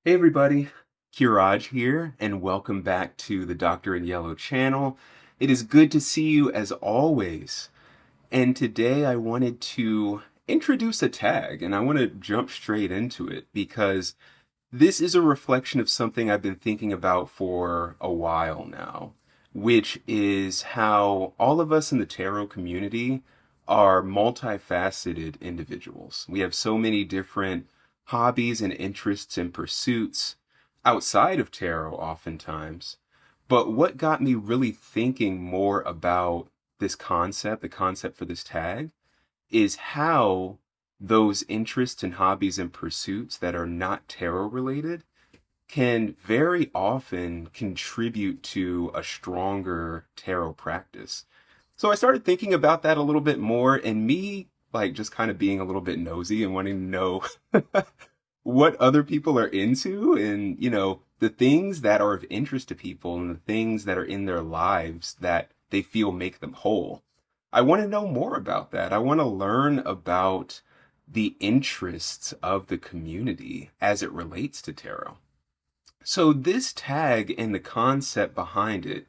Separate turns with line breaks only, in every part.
Hey everybody, Kiraj here, and welcome back to the Doctor in Yellow channel. It is good to see you as always. And today I wanted to introduce a tag, and I want to jump straight into it because this is a reflection of something I've been thinking about for a while now, which is how all of us in the tarot community are multifaceted individuals. We have so many different hobbies and interests and pursuits outside of tarot, oftentimes. But what got me really thinking more about this concept, the concept for this tag, is how those interests and hobbies and pursuits that are not tarot related can very often contribute to a stronger tarot practice. So I started thinking about that a little bit more, and me like just kind of being a little bit nosy and wanting to know what other people are into and, the things that are of interest to people and the things that are in their lives that they feel make them whole. I want to know more about that. I want to learn about the interests of the community as it relates to tarot. So this tag and the concept behind it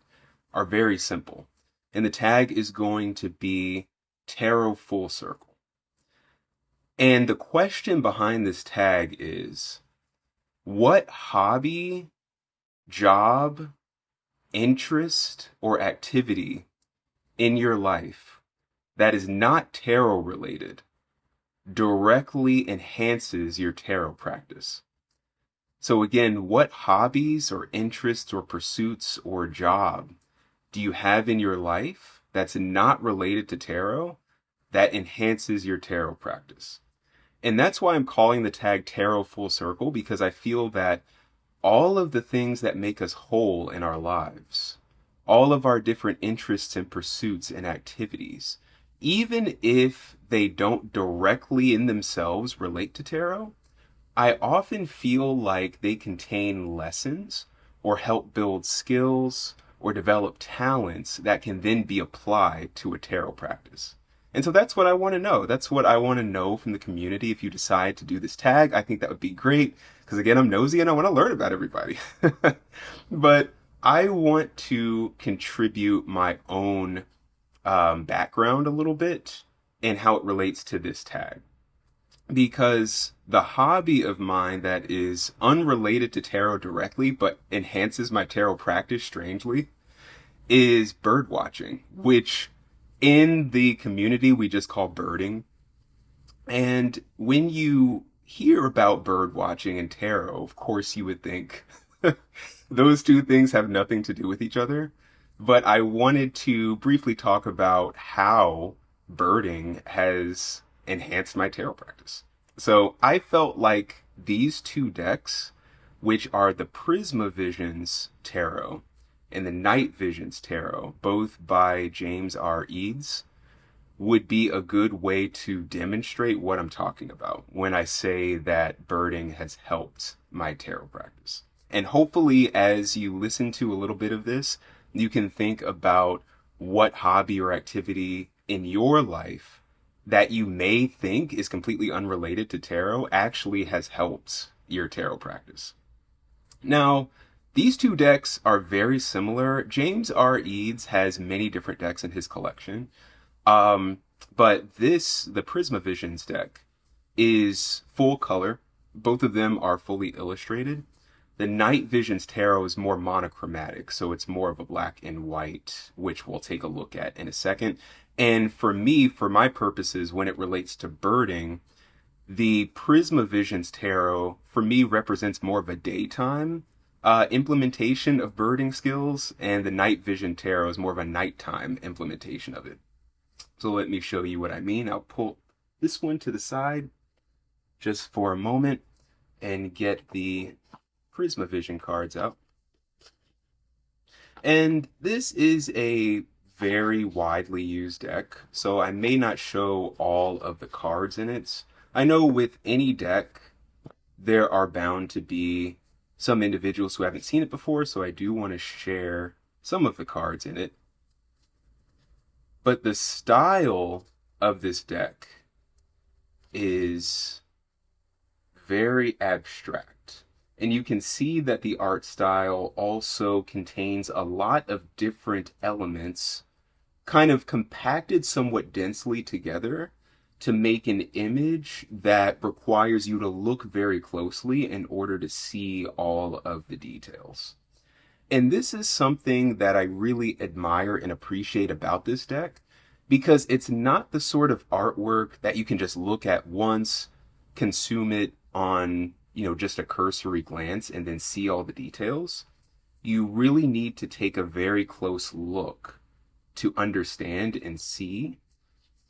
are very simple. And the tag is going to be Tarot Full Circle. And the question behind this tag is, what hobby, job, interest, or activity in your life that is not tarot related directly enhances your tarot practice? So again, what hobbies or interests or pursuits or job do you have in your life that's not related to tarot that enhances your tarot practice? And that's why I'm calling the tag Tarot Full Circle, because I feel that all of the things that make us whole in our lives, all of our different interests and pursuits and activities, even if they don't directly in themselves relate to tarot, I often feel like they contain lessons or help build skills or develop talents that can then be applied to a tarot practice. And so that's what I want to know. That's what I want to know from the community. If you decide to do this tag, I think that would be great because again, I'm nosy and I want to learn about everybody. But I want to contribute my own background a little bit and how it relates to this tag. Because the hobby of mine that is unrelated to tarot directly, but enhances my tarot practice strangely, is bird watching, which in the community we just call birding. And when you hear about bird watching and tarot, of course you would think those two things have nothing to do with each other. But I wanted to briefly talk about how birding has enhanced my tarot practice. So I felt like these two decks, which are the Prisma Visions Tarot and the Night Visions Tarot, both by James R. Eads, would be a good way to demonstrate what I'm talking about when I say that birding has helped my tarot practice. And hopefully, as you listen to a little bit of this, you can think about what hobby or activity in your life that you may think is completely unrelated to tarot actually has helped your tarot practice. Now, these two decks are very similar. James R. Eads has many different decks in his collection. But the Prisma Visions deck, is full color. Both of them are fully illustrated. The Night Visions Tarot is more monochromatic, so it's more of a black and white, which we'll take a look at in a second. And for me, for my purposes, when it relates to birding, the Prisma Visions Tarot, for me, represents more of a daytime implementation of birding skills, and the Night Vision Tarot is more of a nighttime implementation of it. So let me show you what I mean. I'll pull this one to the side just for a moment and get the Prisma Vision cards out. And this is a very widely used deck, so I may not show all of the cards in it. I know with any deck, there are bound to be some individuals who haven't seen it before, so I do want to share some of the cards in it. But the style of this deck is very abstract. And you can see that the art style also contains a lot of different elements, kind of compacted somewhat densely together to make an image that requires you to look very closely in order to see all of the details. And this is something that I really admire and appreciate about this deck because it's not the sort of artwork that you can just look at once, consume it on, just a cursory glance and then see all the details. You really need to take a very close look to understand and see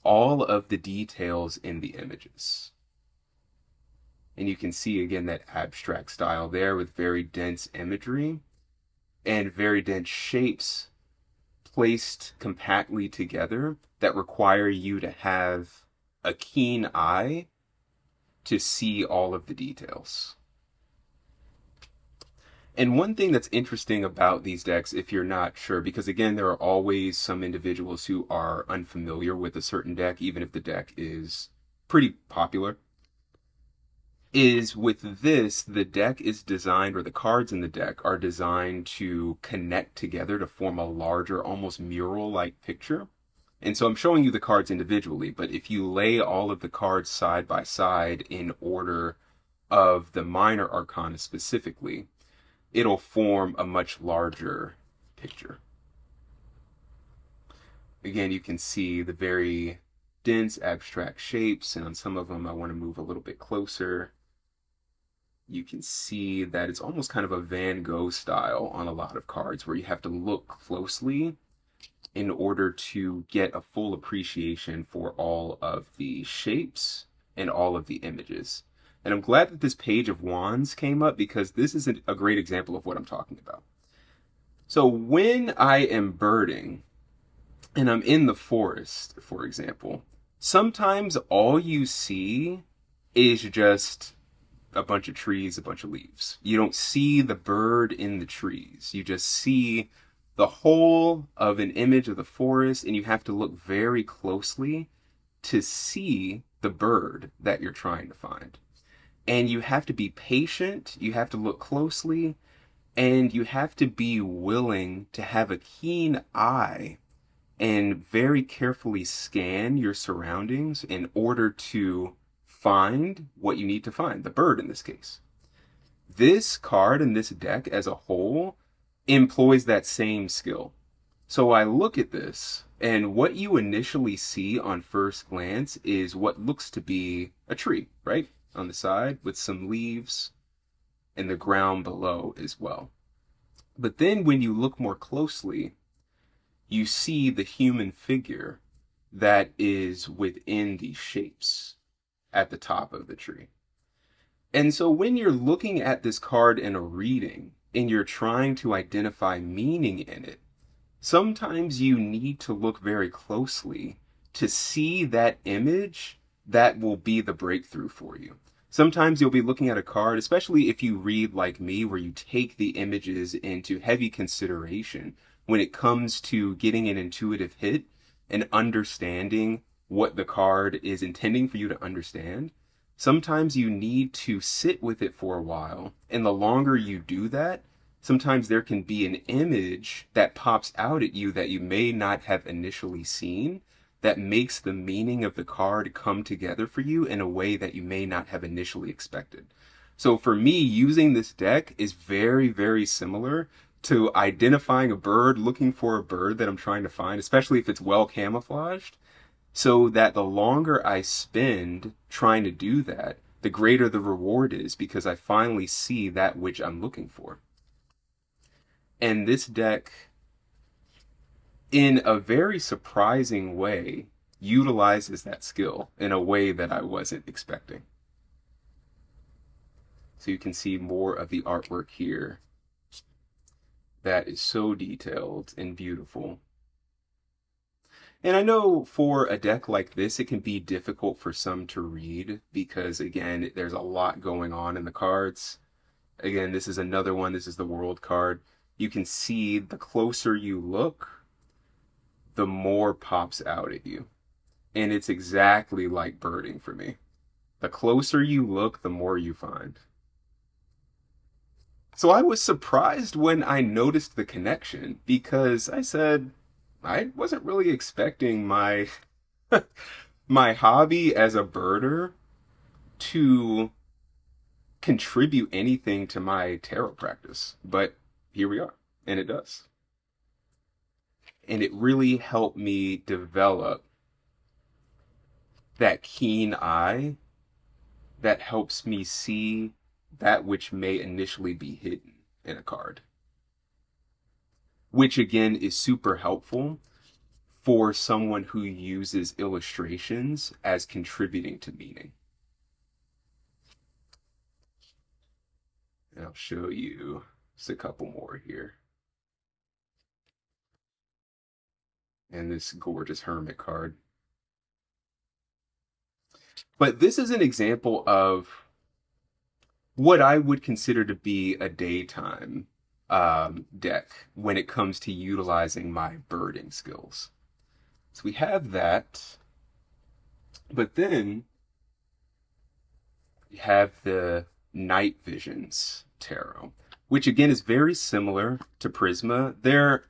all of the details in the images. And you can see again that abstract style there with very dense imagery and very dense shapes placed compactly together that require you to have a keen eye to see all of the details. And one thing that's interesting about these decks, if you're not sure, because again, there are always some individuals who are unfamiliar with a certain deck, even if the deck is pretty popular, is with this, the deck is designed, or the cards in the deck are designed to connect together to form a larger, almost mural-like picture. And so I'm showing you the cards individually, but if you lay all of the cards side by side in order of the minor arcana specifically, it'll form a much larger picture. Again, you can see the very dense abstract shapes, and on some of them I want to move a little bit closer. You can see that it's almost kind of a Van Gogh style on a lot of cards where you have to look closely in order to get a full appreciation for all of the shapes and all of the images. And I'm glad that this Page of Wands came up because this is a great example of what I'm talking about. So when I am birding and I'm in the forest, for example, sometimes all you see is just a bunch of trees, a bunch of leaves. You don't see the bird in the trees. You just see the whole of an image of the forest, and you have to look very closely to see the bird that you're trying to find. And you have to be patient, you have to look closely, and you have to be willing to have a keen eye and very carefully scan your surroundings in order to find what you need to find, the bird in this case. This card and this deck as a whole employs that same skill. So I look at this, and what you initially see on first glance is what looks to be a tree, right? On the side with some leaves and the ground below as well. But then when you look more closely, you see the human figure that is within these shapes at the top of the tree. And so when you're looking at this card in a reading and you're trying to identify meaning in it, sometimes you need to look very closely to see that image that will be the breakthrough for you. Sometimes you'll be looking at a card, especially if you read like me, where you take the images into heavy consideration when it comes to getting an intuitive hit and understanding what the card is intending for you to understand. Sometimes you need to sit with it for a while, and the longer you do that, sometimes there can be an image that pops out at you that you may not have initially seen that makes the meaning of the card come together for you in a way that you may not have initially expected. So for me, using this deck is very, very similar to identifying a bird, looking for a bird that I'm trying to find, especially if it's well camouflaged, so that the longer I spend trying to do that, the greater the reward is because I finally see that which I'm looking for. And this deck, in a very surprising way, utilizes that skill in a way that I wasn't expecting. So you can see more of the artwork here that is so detailed and beautiful. And I know for a deck like this, it can be difficult for some to read because, again, there's a lot going on in the cards. Again, this is another one. This is the World card. You can see the closer you look, the more pops out at you. And it's exactly like birding for me. The closer you look, the more you find. So I was surprised when I noticed the connection because I said I wasn't really expecting my hobby as a birder to contribute anything to my tarot practice. But here we are, and it does. And it really helped me develop that keen eye that helps me see that which may initially be hidden in a card, which again is super helpful for someone who uses illustrations as contributing to meaning. And I'll show you just a couple more here. And this gorgeous hermit card. But this is an example of what I would consider to be a daytime deck when it comes to utilizing my birding skills. So we have that, but then we have the Night Visions Tarot, which again is very similar to Prisma. They're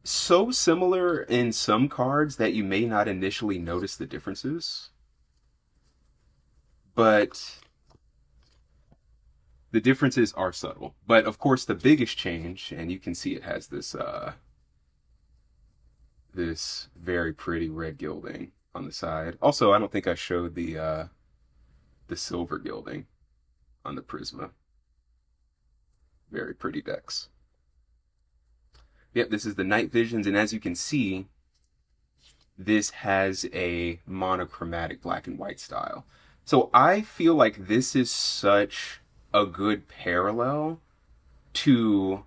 so similar in some cards that you may not initially notice the differences, but the differences are subtle. But of course, the biggest change, and you can see it has this very pretty red gilding on the side. Also, I don't think I showed the silver gilding on the Prisma. Very pretty decks. Yep, this is the Night Visions, and as you can see, this has a monochromatic black and white style. So I feel like this is such a good parallel to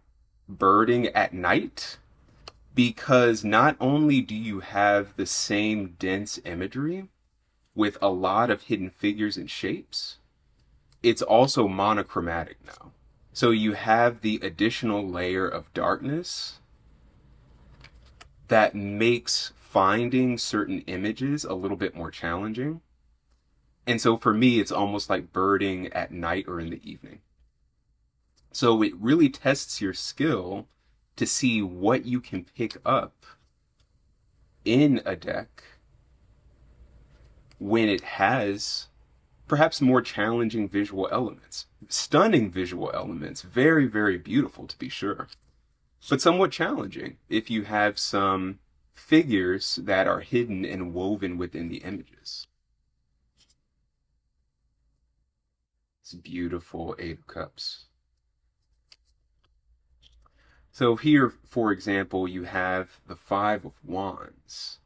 birding at night because not only do you have the same dense imagery with a lot of hidden figures and shapes, it's also monochromatic now. So you have the additional layer of darkness that makes finding certain images a little bit more challenging. And so for me, it's almost like birding at night or in the evening. So it really tests your skill to see what you can pick up in a deck when it has perhaps more challenging visual elements. Stunning visual elements, very, very beautiful to be sure, but somewhat challenging if you have some figures that are hidden and woven within the images. It's beautiful Eight of Cups. So here, for example, you have the Five of Wands.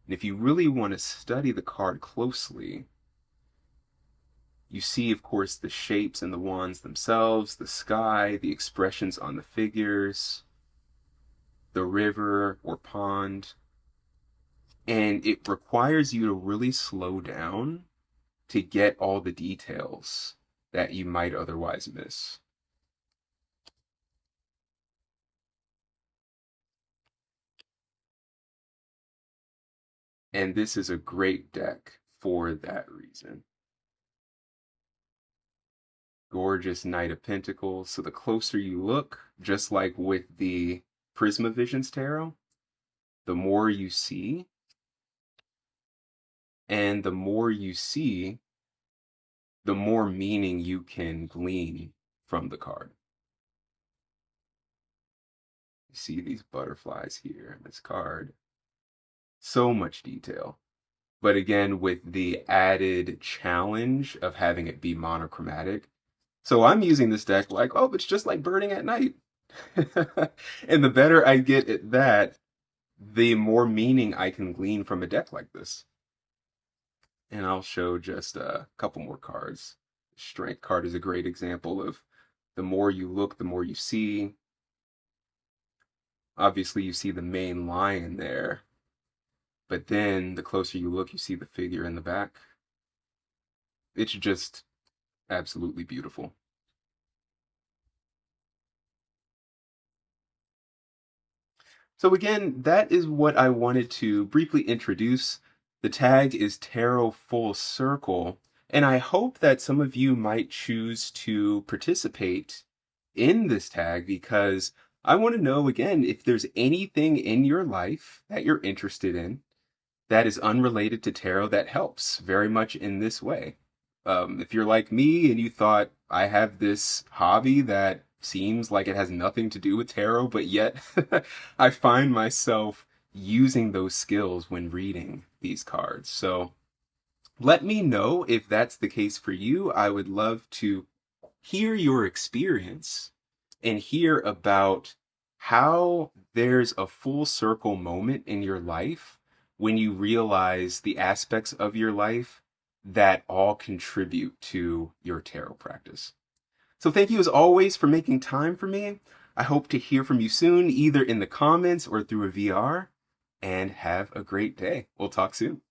And if you really want to study the card closely, you see, of course, the shapes and the wands themselves, the sky, the expressions on the figures, the river or pond. And it requires you to really slow down to get all the details that you might otherwise miss. And this is a great deck for that reason. Gorgeous Knight of Pentacles. So the closer you look, just like with the Prisma Visions Tarot, the more you see. And the more you see, the more meaning you can glean from the card. You see these butterflies here in this card. So much detail. But again, with the added challenge of having it be monochromatic. So I'm using this deck like, oh, it's just like birding at night. And the better I get at that, the more meaning I can glean from a deck like this. And I'll show just a couple more cards. Strength card is a great example of the more you look, the more you see. Obviously, you see the main lion there. But then the closer you look, you see the figure in the back. It's just absolutely beautiful. So again, that is what I wanted to briefly introduce. The tag is Tarot Full Circle, and I hope that some of you might choose to participate in this tag because I want to know again if there's anything in your life that you're interested in that is unrelated to tarot that helps very much in this way. If you're like me and you thought I have this hobby that seems like it has nothing to do with tarot, but yet I find myself using those skills when reading these cards. So let me know if that's the case for you. I would love to hear your experience and hear about how there's a full circle moment in your life when you realize the aspects of your life that all contribute to your tarot practice. So thank you as always for making time for me. I hope to hear from you soon, either in the comments or through a VR, and have a great day. We'll talk soon.